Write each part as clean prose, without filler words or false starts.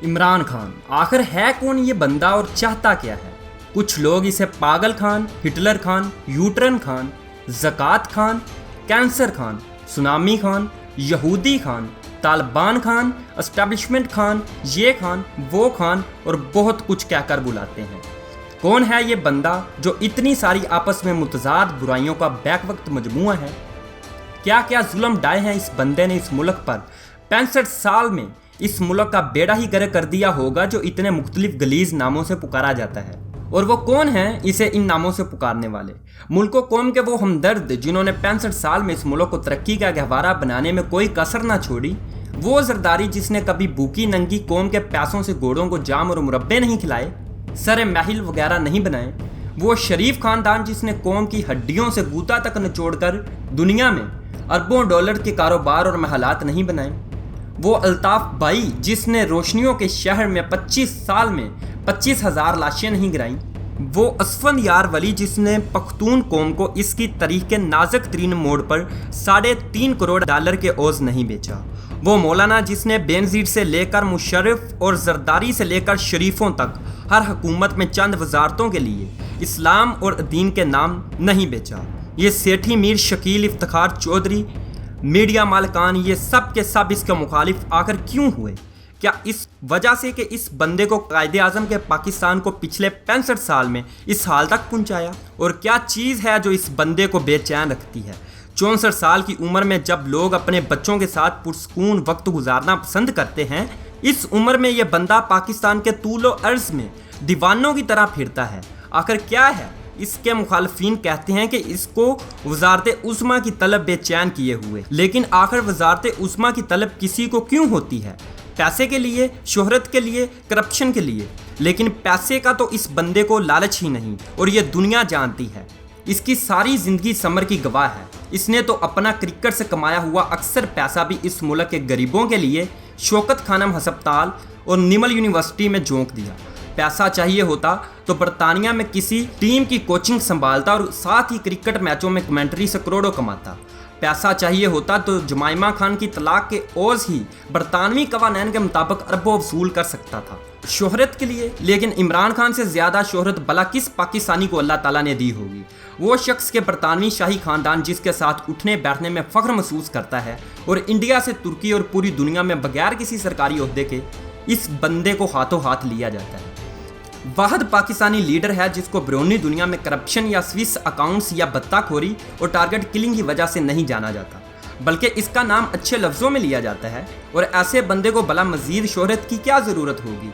عمران خان آخر ہے کون یہ بندہ اور چاہتا کیا ہے؟ کچھ لوگ اسے پاگل خان، ہٹلر خان، یوٹرن خان، زکات خان، کینسر خان، سونامی خان، یہودی خان، طالبان خان، اسٹیبلشمنٹ خان، یہ خان، وہ خان اور بہت کچھ کہہ کر بلاتے ہیں۔ کون ہے یہ بندہ جو اتنی ساری آپس میں متضاد برائیوں کا بیک وقت مجموعہ ہے؟ کیا کیا ظلم ڈائے ہیں اس بندے نے اس ملک پر؟ 65 سال میں اس ملک کا بیڑا ہی گرک کر دیا ہوگا جو اتنے مختلف غلیظ ناموں سے پکارا جاتا ہے۔ اور وہ کون ہیں اسے ان ناموں سے پکارنے والے؟ ملک و قوم کے وہ ہمدرد جنہوں نے 65 سال میں اس ملک کو ترقی کا گہوارہ بنانے میں کوئی کسر نہ چھوڑی، وہ زرداری جس نے کبھی بھوکی ننگی قوم کے پیسوں سے گھوڑوں کو جام اور مربے نہیں کھلائے، سر محل وغیرہ نہیں بنائے، وہ شریف خاندان جس نے قوم کی ہڈیوں سے گوتا تک نچوڑ کر دنیا میں اربوں ڈالر کے کاروبار اور محلات نہیں بنائے، وہ الطاف بھائی جس نے روشنیوں کے شہر میں 25 سال میں 25,000 لاشیں نہیں گرائیں، وہ اسفند یار ولی جس نے پختون قوم کو اس کی تاریخ کے نازک ترین موڑ پر $3.5 کروڑ کے عوض نہیں بیچا، وہ مولانا جس نے بینظیر سے لے کر مشرف اور زرداری سے لے کر شریفوں تک ہر حکومت میں چند وزارتوں کے لیے اسلام اور دین کے نام نہیں بیچا، یہ سیٹھی میر شکیل افتخار چودھری، میڈیا مالکان، یہ سب کے سب اس کے مخالف آخر کیوں ہوئے؟ کیا اس وجہ سے کہ اس بندے کو قائد اعظم کے پاکستان کو پچھلے 65 سال میں اس حال تک پہنچایا؟ اور کیا چیز ہے جو اس بندے کو بے چین رکھتی ہے؟ 64 سال کی عمر میں جب لوگ اپنے بچوں کے ساتھ پرسکون وقت گزارنا پسند کرتے ہیں، اس عمر میں یہ بندہ پاکستان کے طول و عرض میں دیوانوں کی طرح پھرتا ہے۔ آخر کیا ہے؟ اس کے مخالفین کہتے ہیں کہ اس کو وزارت عظمیٰ کی طلب بے چین کیے ہوئے، لیکن آخر وزارت عظمیٰ کی طلب کسی کو کیوں ہوتی ہے؟ پیسے کے لیے، شہرت کے لیے، کرپشن کے لیے؟ لیکن پیسے کا تو اس بندے کو لالچ ہی نہیں، اور یہ دنیا جانتی ہے۔ اس کی ساری زندگی ثمر کی گواہ ہے۔ اس نے تو اپنا کرکٹ سے کمایا ہوا اکثر پیسہ بھی اس ملک کے غریبوں کے لیے شوکت خانم ہسپتال اور نمل یونیورسٹی میں جھونک دیا۔ پیسہ چاہیے ہوتا تو برطانیہ میں کسی ٹیم کی کوچنگ سنبھالتا اور ساتھ ہی کرکٹ میچوں میں کمنٹری سے کروڑوں کماتا۔ پیسہ چاہیے ہوتا تو جمائمہ خان کی طلاق کے عوض ہی برطانوی قوانین کے مطابق اربوں وصول کر سکتا تھا۔ شہرت کے لیے؟ لیکن عمران خان سے زیادہ شہرت بلا کس پاکستانی کو اللہ تعالیٰ نے دی ہوگی؟ وہ شخص کے برطانوی شاہی خاندان جس کے ساتھ اٹھنے بیٹھنے میں فخر محسوس کرتا ہے، اور انڈیا سے ترکی اور پوری دنیا میں بغیر کسی سرکاری عہدے کے اس بندے کو ہاتھوں ہاتھ لیا جاتا ہے۔ واحد پاکستانی لیڈر ہے جس کو بیرونی دنیا میں کرپشن یا سوئس اکاؤنٹس یا بتہ کھوری اور ٹارگٹ کلنگ کی وجہ سے نہیں جانا جاتا، بلکہ اس کا نام اچھے لفظوں میں لیا جاتا ہے، اور ایسے بندے کو بلا مزید شہرت کی کیا ضرورت ہوگی؟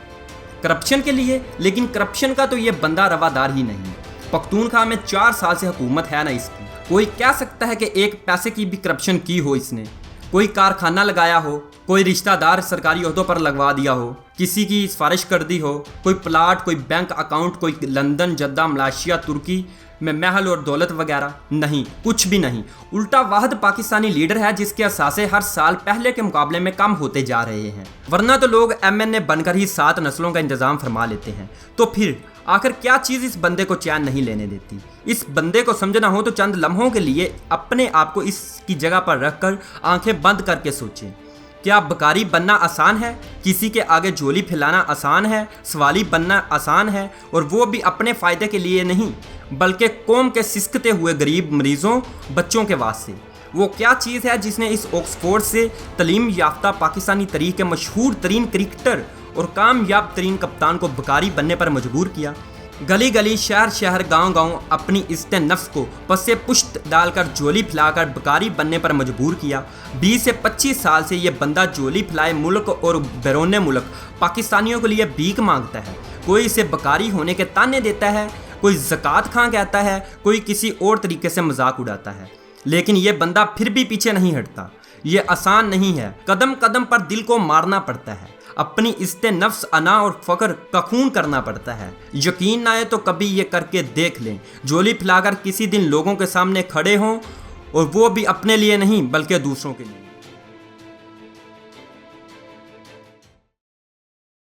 کرپشن کے لیے؟ لیکن کرپشن کا تو یہ بندہ روادار ہی نہیں۔ پختونخوا میں 4 سال سے حکومت ہے نا اس کی، کوئی کہہ سکتا ہے کہ ایک پیسے کی بھی کرپشن کی ہو اس نے؟ کوئی کارخانہ لگایا ہو، کوئی رشتہ دار سرکاری عہدوں پر لگوا دیا ہو، کسی کی سفارش کر دی ہو، کوئی پلاٹ، کوئی بینک اکاؤنٹ، کوئی لندن، جدہ، ملائیشیا، ترکی میں محل اور دولت وغیرہ؟ نہیں، کچھ بھی نہیں۔ الٹا واحد پاکستانی لیڈر ہے جس کے اثاثے ہر سال پہلے کے مقابلے میں کم ہوتے جا رہے ہیں، ورنہ تو لوگ MNA بن کر ہی 7 نسلوں کا انتظام فرما لیتے ہیں۔ تو پھر آخر کیا چیز اس بندے کو چین نہیں لینے دیتی؟ اس بندے کو سمجھنا ہو تو چند لمحوں کے لیے اپنے آپ کو اس کی جگہ پر رکھ کر آنکھیں بند کر کے سوچیں۔ کیا بکاری بننا آسان ہے؟ کسی کے آگے جھولی پھیلانا آسان ہے؟ سوالی بننا آسان ہے؟ اور وہ بھی اپنے فائدے کے لیے نہیں، بلکہ قوم کے سسکتے ہوئے غریب مریضوں، بچوں کے واسطے۔ وہ کیا چیز ہے جس نے اس آکسفورڈ سے تعلیم یافتہ پاکستانی تاریخ کے مشہور ترین کرکٹر اور کامیاب ترین کپتان کو بکاری بننے پر مجبور کیا؟ گلی گلی، شہر شہر، گاؤں گاؤں اپنی عزت نفس کو پس پشت ڈال کر جولی پھیلا کر بکاری بننے پر مجبور کیا۔ 20 سے 25 سال سے یہ بندہ جولی پھلائے ملک اور بیرون ملک پاکستانیوں کے لیے بھیک مانگتا ہے۔ کوئی اسے بکاری ہونے کے تانے دیتا ہے، کوئی زکات خاں کہتا ہے، کوئی کسی اور طریقے سے مذاق اڑاتا ہے، لیکن یہ بندہ پھر بھی پیچھے نہیں ہٹتا۔ یہ آسان نہیں ہے، قدم قدم پر دل کو مارنا پڑتا ہے، اپنی عزت نفس، انا اور فخر کا خون کرنا پڑتا ہے۔ یقین نہ آئے تو کبھی یہ کر کے دیکھ لیں، جولی پھیلا کر کسی دن لوگوں کے سامنے کھڑے ہوں، اور وہ بھی اپنے لیے نہیں بلکہ دوسروں کے لیے۔